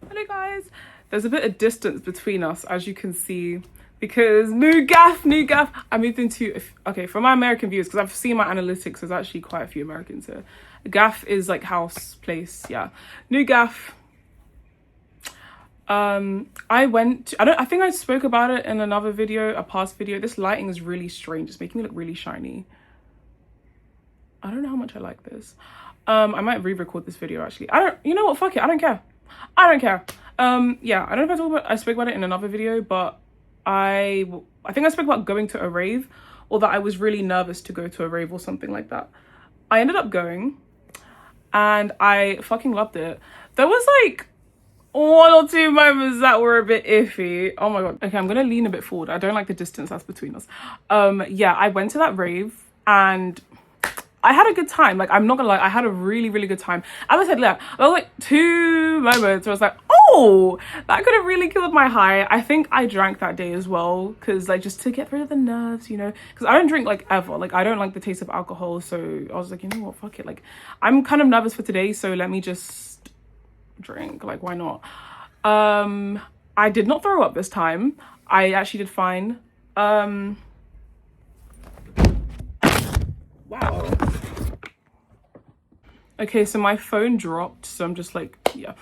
Hello guys. There's a bit of distance between us, as you can see, because new gaff. I moved into, okay, for my American viewers, because I've seen my analytics, there's actually quite a few Americans here. Gaff is like house, place, yeah. New gaff. I think I spoke about it in another video, a past video. This lighting is really strange. It's making me look really shiny. I don't know how much I like this. I might re-record this video actually. You know what, fuck it, I don't care. Yeah, I don't know if I spoke about it in another video, but I think I spoke about going to a rave, or that I was really nervous to go to a rave or something like that. I ended up going and I fucking loved it. There was like one or two moments that were a bit iffy. Oh my god. Okay, I'm gonna lean a bit forward. I don't like the distance that's between us. Yeah, I went to that rave and I had a good time. Like, I'm not gonna lie, I had a really, really good time. As I said, yeah, there was like two moments where I was like, oh, that could have really killed my high. I think I drank that day as well, because like, just to get rid of the nerves, you know, because I don't drink like ever. Like, I don't like the taste of alcohol, so I was like, you know what, fuck it. Like, I'm kind of nervous for today, so let me just drink. Like, why not? I did not throw up this time. I actually did fine. Wow. Okay, so my phone dropped, so I'm just like, yeah.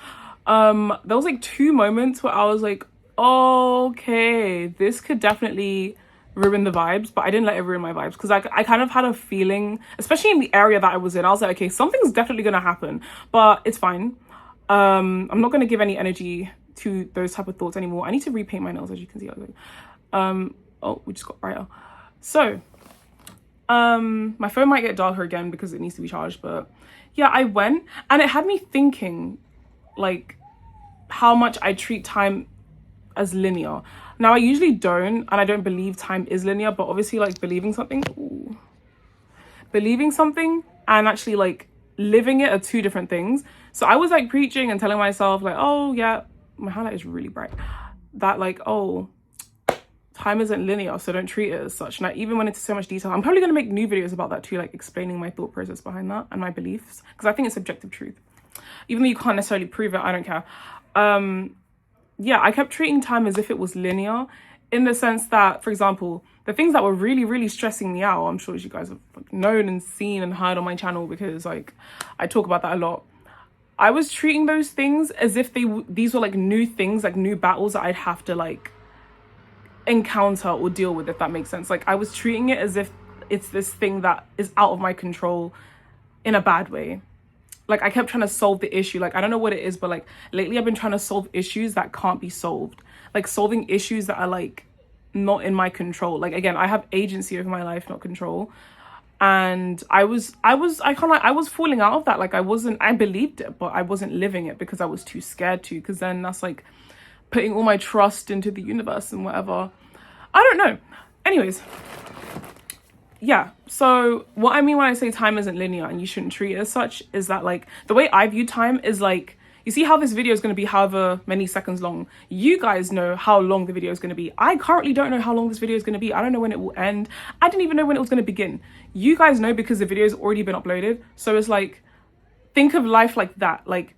There was like two moments where I was like, okay, this could definitely ruin the vibes, but I didn't let it ruin my vibes, because I kind of had a feeling, especially in the area that I was in, I was like, okay, something's definitely gonna happen, but it's fine. I'm not gonna give any energy to those type of thoughts anymore. I need to repaint my nails, as you can see. I was like, oh, we just got brighter. So, my phone might get darker again because it needs to be charged, but yeah, I went and it had me thinking like how much I treat time as linear. Now, I usually don't, and I don't believe time is linear, but obviously like believing something and actually like living it are two different things. So I was like preaching and telling myself like, oh yeah, my highlight is really bright, that like, oh, time isn't linear, so don't treat it as such. And I even went into so much detail. I'm probably going to make new videos about that too, like explaining my thought process behind that and my beliefs, because I think it's subjective truth. Even though you can't necessarily prove it, I don't care. Yeah, I kept treating time as if it was linear, in the sense that, for example, the things that were really, really stressing me out, I'm sure as you guys have like known and seen and heard on my channel, because like I talk about that a lot. I was treating those things as if these were like new things, like new battles that I'd have to like encounter or deal with, if that makes sense. Like, I was treating it as if it's this thing that is out of my control in a bad way. Like, I kept trying to solve the issue. Like, I don't know what it is, but like lately I've been trying to solve issues that can't be solved, like solving issues that are like not in my control. Like, again, I have agency over my life, not control. And I was falling out of that. Like, I believed it, but I wasn't living it because I was too scared to, because then that's like putting all my trust into the universe and whatever. I don't know. Anyways, yeah, so what I mean when I say time isn't linear and you shouldn't treat it as such is that, like, the way I view time is like, you see how this video is going to be however many seconds long. You guys know how long the video is going to be. I currently don't know how long this video is going to be. I don't know when it will end. I didn't even know when it was going to begin. You guys know because the video has already been uploaded. So it's like, think of life like that. Like,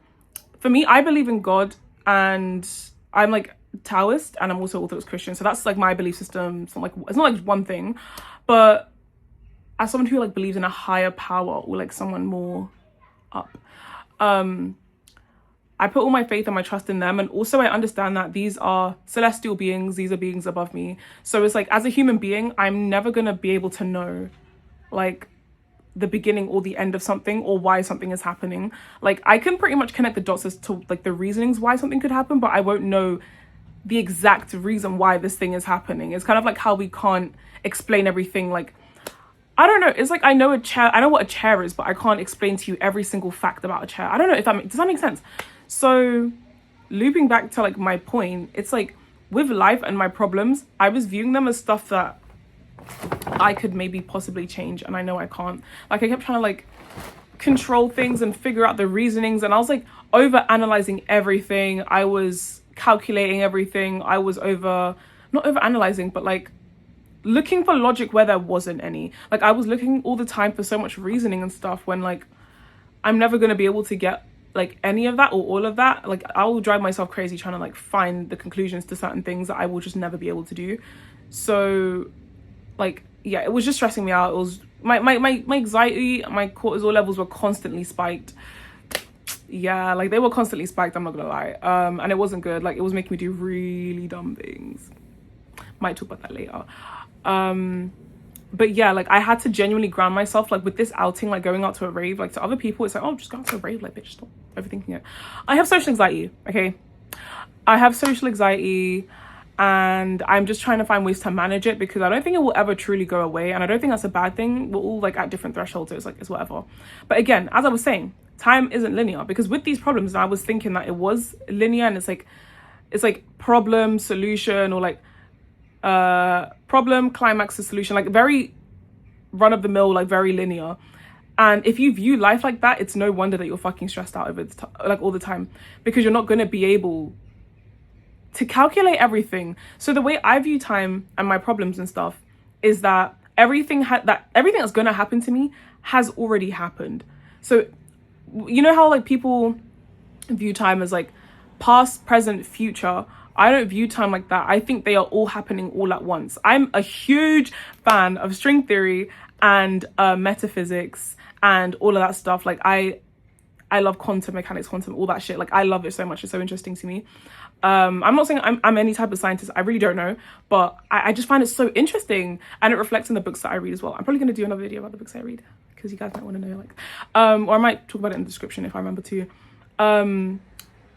for me, I believe in God, and I'm like Taoist, and I'm also Orthodox Christian, so that's like my belief system. It's not like one thing, but as someone who like believes in a higher power or like someone more up, I put all my faith and my trust in them. And also I understand that these are celestial beings, these are beings above me. So it's like, as a human being, I'm never gonna be able to know like the beginning or the end of something, or why something is happening. Like, I can pretty much connect the dots as to like the reasonings why something could happen, but I won't know the exact reason why this thing is happening. It's kind of like how we can't explain everything. Like, I don't know, it's like I know what a chair is, but I can't explain to you every single fact about a chair. I don't know if does that make sense? So looping back to like my point, it's like with life and my problems, I was viewing them as stuff that I could maybe possibly change, and I know I can't. Like, I kept trying to like control things and figure out the reasonings, and I was like over analyzing everything. I was calculating everything. I was not over analyzing, but like looking for logic where there wasn't any. Like, I was looking all the time for so much reasoning and stuff, when like I'm never going to be able to get like any of that or all of that, like I will drive myself crazy trying to like find the conclusions to certain things that I will just never be able to do. So like, yeah, it was just stressing me out. It was my anxiety, my cortisol levels were constantly spiked. Yeah, like they were constantly spiked, I'm not gonna lie. And it wasn't good. Like it was making me do really dumb things. Might talk about that later. But yeah, like I had to genuinely ground myself, like with this outing, like going out to a rave, like to other people it's like, oh, just go out to a rave, like bitch, stop overthinking it. I have social anxiety, okay? I have social anxiety, and I'm just trying to find ways to manage it, because I don't think it will ever truly go away, and I don't think that's a bad thing. We're all like at different thresholds, so it's like, it's whatever. But again, as I was saying, time isn't linear, because with these problems, I was thinking that it was linear, and it's like problem, solution, or like problem, climax, to solution, like very run-of-the-mill, like very linear. And if you view life like that, it's no wonder that you're fucking stressed out over like all the time, because you're not going to be able to calculate everything. So the way I view time and my problems and stuff is that everything that's going to happen to me has already happened. So you know how like people view time as like past, present, future? I don't view time like that. I think they are all happening all at once. I'm a huge fan of string theory and metaphysics and all of that stuff. Like I love quantum mechanics, quantum, all that shit. Like I love it so much. It's so interesting to me. I'm not saying I'm any type of scientist. I really don't know, but I just find it so interesting, and it reflects in the books that I read as well. I'm probably going to do another video about the books I read, because you guys might want to know, like, or I might talk about it in the description if I remember to.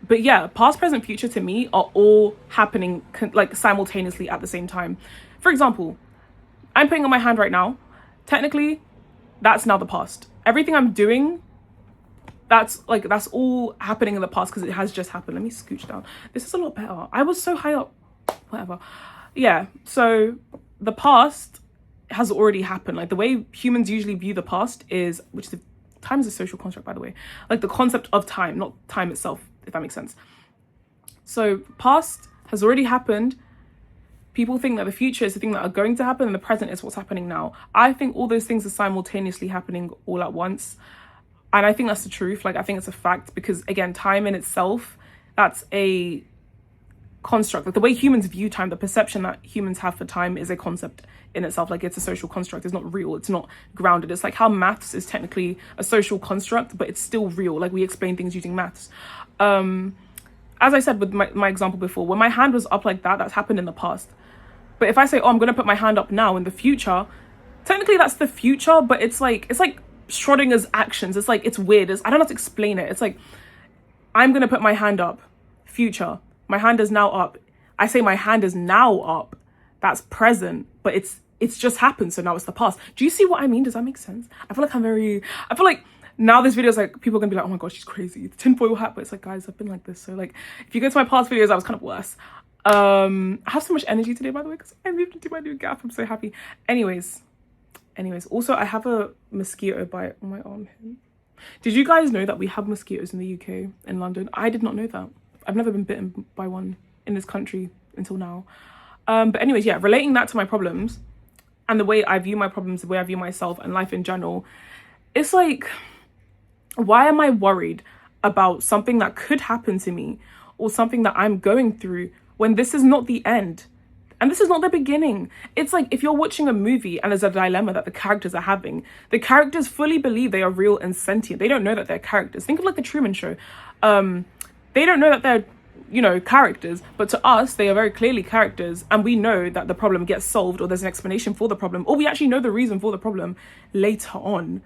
But yeah, past, present, future to me are all happening like simultaneously at the same time. For example, I'm putting on my hand right now. Technically, that's now the past. Everything I'm doing, that's all happening in the past, because it has just happened. Let me scooch down. This is a lot better. I was so high up. Whatever. Yeah, so the past has already happened. Like the way humans usually view the past is, time is a social construct, by the way. Like the concept of time, not time itself, if that makes sense. So past has already happened. People think that the future is the thing that are going to happen, and the present is what's happening now. I think all those things are simultaneously happening all at once. And I think that's the truth. Like, I think it's a fact, because again, time in itself, that's a construct. Like the way humans view time, the perception that humans have for time is a concept in itself. Like it's a social construct. It's not real. It's not grounded. It's like how maths is technically a social construct, but it's still real. Like we explain things using maths. As I said with my example before, when my hand was up like that, that's happened in the past. But if I say, oh, I'm going to put my hand up now in the future, technically that's the future, but it's like Schrodinger's actions. It's like, it's weird. I don't know how to explain it. It's like, I'm going to put my hand up, future. My hand is now up. I say my hand is now up. That's present, but it's just happened. So now it's the past. Do you see what I mean? Does that make sense? I feel like now this video is like, people are gonna be like, oh my god, she's crazy. The tinfoil hat. But it's like, guys, I've been like this. So like, if you go to my past videos, I was kind of worse. I have so much energy today, by the way, because I moved into my new gaff. I'm so happy. Anyways, also I have a mosquito bite on my arm here. Did you guys know that we have mosquitoes in the UK, in London? I did not know that. I've never been bitten by one in this country until now. But anyways, yeah, relating that to my problems and the way I view my problems, the way I view myself and life in general, it's like, why am I worried about something that could happen to me or something that I'm going through when this is not the end? And this is not the beginning. It's like if you're watching a movie and there's a dilemma that the characters are having, the characters fully believe they are real and sentient. They don't know that they're characters. Think of like the Truman Show. They don't know that they're, characters, but to us, they are very clearly characters. And we know that the problem gets solved, or there's an explanation for the problem, or we actually know the reason for the problem later on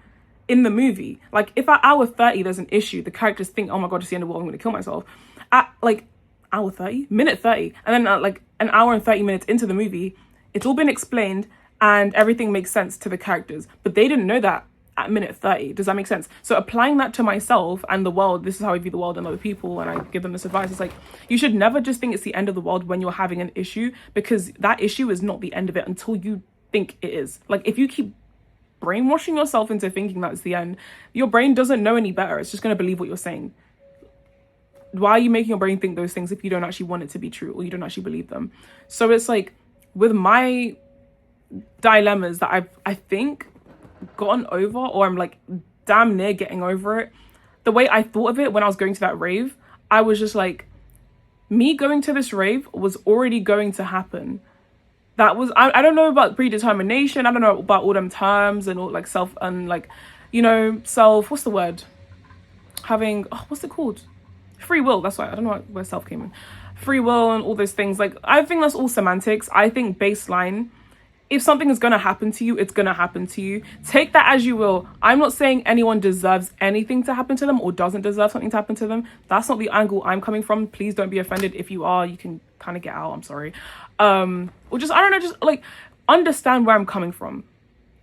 in the movie. Like if at hour 30, there's an issue, the characters think, oh my god, it's the end of the world, I'm going to kill myself. At like hour 30, minute 30, and then at like an hour and 30 minutes into the movie, it's all been explained and everything makes sense to the characters. But they didn't know that at minute 30. Does that make sense? So applying that to myself and the world, this is how I view the world and other people, and I give them this advice. It's like, you should never just think it's the end of the world when you're having an issue, because that issue is not the end of it until you think it is. Like if you keep brainwashing yourself into thinking that it's the end, your brain doesn't know any better. It's just going to believe what you're saying. Why are you making your brain think those things if you don't actually want it to be true, or you don't actually believe them? So it's like with my dilemmas that I think gotten over, or I'm like damn near getting over it, the way I thought of it when I was going to that rave, I was just like, me going to this rave was already going to happen. That was, I don't know about predetermination. I don't know about all them terms and all like self and like, you know, self, what's the word? Having, what's it called? Free will. That's why I don't know where self came in. Free will and all those things. Like, I think that's all semantics. I think baseline, if something is going to happen to you, it's going to happen to you. Take that as you will. I'm not saying anyone deserves anything to happen to them or doesn't deserve something to happen to them. That's not the angle I'm coming from. Please don't be offended. If you are, you can kind of get out. I'm sorry. Or just, I don't know, just like understand where I'm coming from.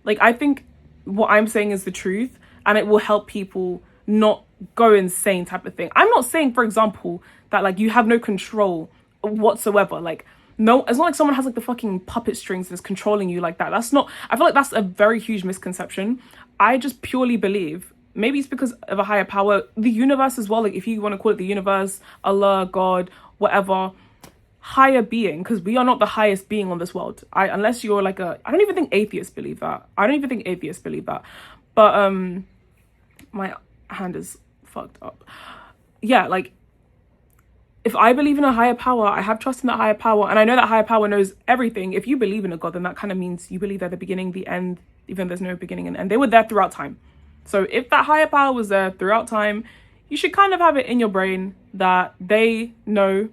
Like, I think what I'm saying is the truth and it will help people not go insane type of thing. I'm not saying, for example, that like you have no control whatsoever. Like, no, it's not like someone has like the fucking puppet strings and is controlling you like that. That's not, I feel like that's a very huge misconception. I just purely believe, maybe it's because of a higher power, the universe as well. Like, if you want to call it the universe, Allah, God, whatever, higher being, because we are not the highest being on this world. Unless you're like I don't even think atheists believe that. But my hand is fucked up. Yeah, like, if I believe in a higher power, I have trust in that higher power, and I know that higher power knows everything. If you believe in a God, then that kind of means you believe they're the beginning, the end, even there's no beginning and end. They were there throughout time. So if that higher power was there throughout time, you should kind of have it in your brain that they know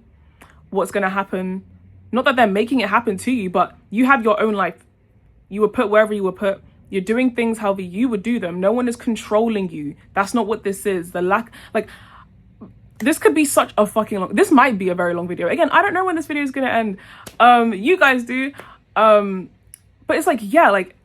what's going to happen. Not that they're making it happen to you, but you have your own life. You were put wherever you were put. You're doing things however you would do them. No one is controlling you. That's not what this is. This could be such a fucking long, this might be a very long video. Again, I don't know when this video is going to end. You guys do. But it's like, yeah, like,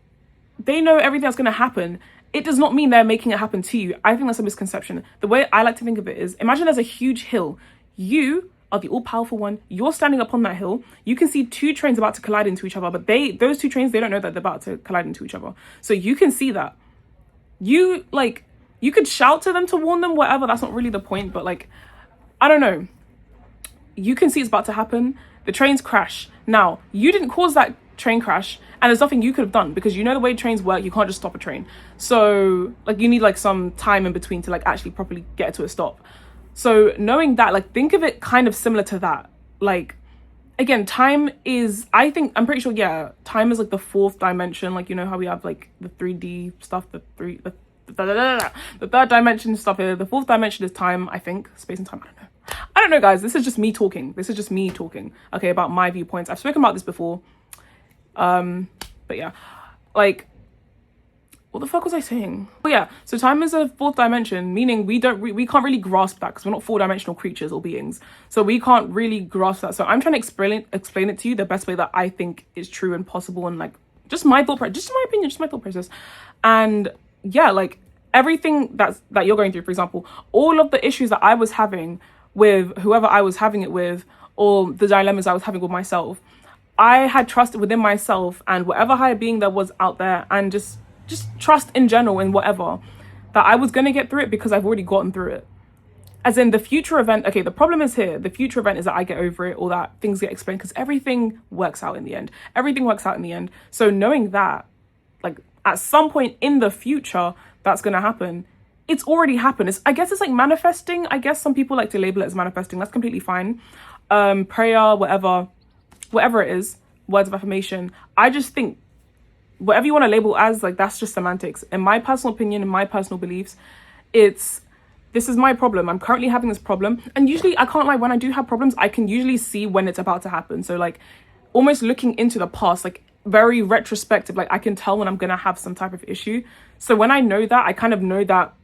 they know everything that's going to happen. It does not mean they're making it happen to you. I think that's a misconception. The way I like to think of it is, imagine there's a huge hill. You are the all-powerful one. You're standing up on that hill. You can see two trains about to collide into each other, but those two trains, they don't know that they're about to collide into each other. So you can see that. You could shout to them to warn them, whatever. That's not really the point, but like, I don't know. You can see it's about to happen. The trains crash. Now, you didn't cause that train crash, and there's nothing you could have done, because you know the way trains work, you can't just stop a train. So like, you need like some time in between to like actually properly get it to a stop. So knowing that, like, think of it kind of similar to that. Like, again, time is, I'm pretty sure, yeah, time is like the fourth dimension. Like, you know how we have like the 3D stuff, the third dimension stuff here. The fourth dimension is time, I think. Space and time, I don't know, guys. This is just me talking. Okay, about my viewpoints. I've spoken about this before. But yeah, like, what the fuck was I saying? But yeah, so time is a fourth dimension, meaning we can't really grasp that, because we're not four-dimensional creatures or beings. So we can't really grasp that. So I'm trying to explain it to you the best way that I think is true and possible, and like, just my thought process, just my opinion, just my thought process. And yeah, like, everything that you're going through, for example, all of the issues that I was having with whoever I was having it with, or the dilemmas I was having with myself, I had trust within myself and whatever higher being there was out there, and just trust in general in whatever, that I was going to get through it, because I've already gotten through it. As in the future event, okay, the problem is here. The future event is that I get over it, or that things get explained, because everything works out in the end. So knowing that, like, at some point in the future, that's going to happen. It's already happened. I guess it's like manifesting. I guess some people like to label it as manifesting. That's completely fine. Prayer, whatever it is, words of affirmation. I just think whatever you want to label as, like, that's just semantics. In my personal opinion, in my personal beliefs, this is my problem. I'm currently having this problem. And usually, I can't lie, when I do have problems, I can usually see when it's about to happen. So like, almost looking into the past, like very retrospective, like I can tell when I'm going to have some type of issue. So when I know that, I kind of know that,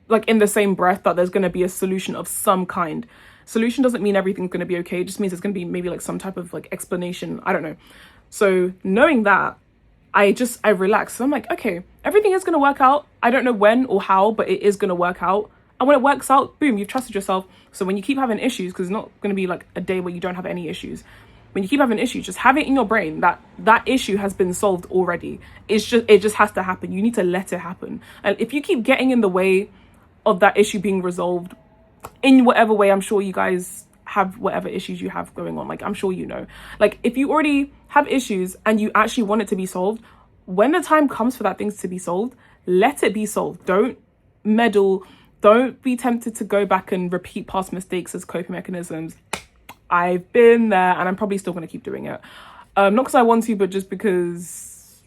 like, in the same breath, that there's going to be a solution of some kind. Solution doesn't mean everything's going to be okay. It just means there's going to be maybe like some type of like explanation. I don't know. So knowing that, I relax. So I'm like, okay, everything is going to work out. I don't know when or how, but it is going to work out. And when it works out, boom, you've trusted yourself. So when you keep having issues, because it's not going to be like a day where you don't have any issues. When you keep having issues, just have it in your brain that that issue has been solved already. It just has to happen. You need to let it happen. And if you keep getting in the way of that issue being resolved in whatever way, I'm sure you guys have whatever issues you have going on. Like, I'm sure you know. Like, if you already have issues and you actually want it to be solved, when the time comes for that things to be solved, let it be solved. Don't meddle. don't be tempted to go back and repeat past mistakes as coping mechanisms. I've been there, and I'm probably still going to keep doing it. Not because I want to, but just because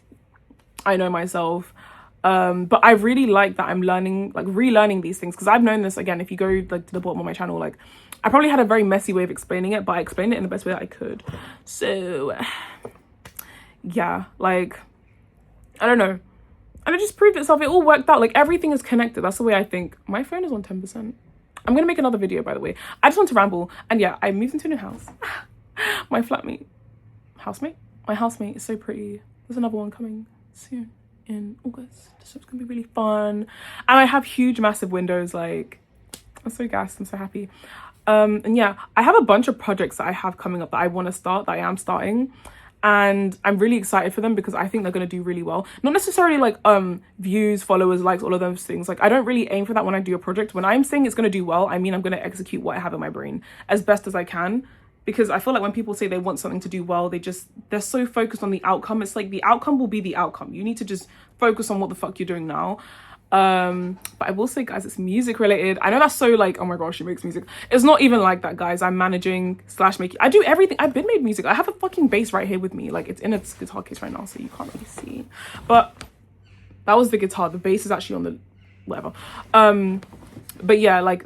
I know myself. But I really like that I'm learning, like relearning these things, because I've known this, again, if you go like to the bottom of my channel, like I probably had a very messy way of explaining it, but I explained it in the best way that I could. So yeah, like, I don't know. And it just proved itself. It all worked out. Like, everything is connected. That's the way I think. My phone is on 10%. I'm going to make another video, by the way. I just want to ramble. And yeah, I moved into a new house. My flatmate. Housemate? My housemate is so pretty. There's another one coming soon in August. So it's going to be really fun. And I have huge, massive windows. Like, I'm so gassed. I'm so happy. And yeah, I have a bunch of projects that I have coming up that I want to start, that I am starting. And I'm really excited for them because I think they're going to do really well. Not necessarily like views, followers, likes, all of those things. Like, I don't really aim for that when I do a project. When I'm saying it's going to do well, I mean I'm going to execute what I have in my brain as best as I can. Because I feel like when people say they want something to do well, they're so focused on the outcome. It's like the outcome will be the outcome. You need to just focus on what the fuck you're doing now. But I will say, guys, it's music related. I know that's so like, oh my gosh, she makes music. It's not even like that, guys. I'm managing / making. I do everything. I've been made music. I have a fucking bass right here with me. Like, it's in its guitar case right now, so you can't really see. But that was the guitar. The bass is actually on the whatever. But yeah, like,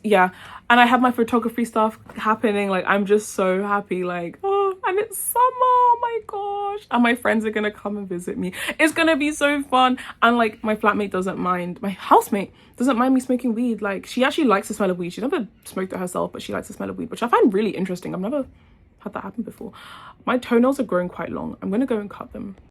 yeah. And I have my photography stuff happening. Like, I'm just so happy. Like, oh, and it's summer. Oh my gosh. And my friends are going to come and visit me. It's going to be so fun. And like, my flatmate doesn't mind. My housemate doesn't mind me smoking weed. Like, she actually likes the smell of weed. She's never smoked it herself, but she likes the smell of weed, which I find really interesting. I've never had that happen before. My toenails are growing quite long. I'm going to go and cut them.